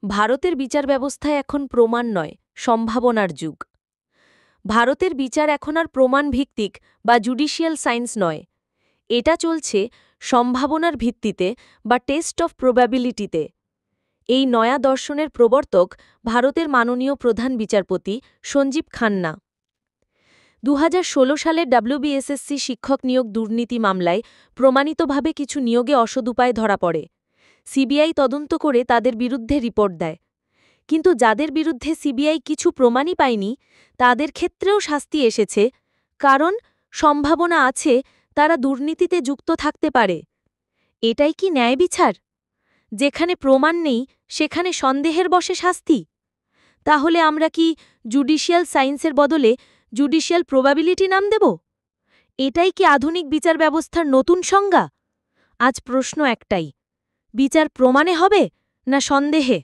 ভারতের বিচার ব্যবস্থায় এখন প্রমাণ নয়, সম্ভাবনার যুগ। ভারতের বিচার এখন আর প্রমাণ ভিত্তিক বা জুডিশিয়াল সায়েন্স নয়, এটা চলছে সম্ভাবনার ভিত্তিতে বা টেস্ট অফ প্রবাবিলিটিতে। এই নয়া দর্শনের প্রবর্তক ভারতের মাননীয় প্রধান বিচারপতি সঞ্জীব খান্না। 2016 সালের WBSSC শিক্ষক নিয়োগ দুর্নীতি মামলায় প্রমাণিতভাবে কিছু নিয়োগে অসৎ উপায় ধরা পড়ে। সিবিআই তদন্ত করে তাদের বিরুদ্ধে রিপোর্ট দেয়। কিন্তু যাদের বিরুদ্ধে সিবিআই কিছু প্রমাণই পায়নি, তাদের ক্ষেত্রেও শাস্তি এসেছে, কারণ সম্ভাবনা আছে তারা দুর্নীতিতে যুক্ত থাকতে পারে। এটাই কি ন্যায় বিচার? যেখানে প্রমাণ নেই সেখানে সন্দেহের বশে শাস্তি? তাহলে আমরা কি জুডিশিয়াল সায়েন্সের বদলে জুডিশিয়াল প্রবাবিলিটি নাম দেব? এটাই কি আধুনিক বিচার ব্যবস্থার নতুন সংজ্ঞা? আজ প্রশ্ন একটাই, বিচার প্রমাণে হবে না সন্দেহে?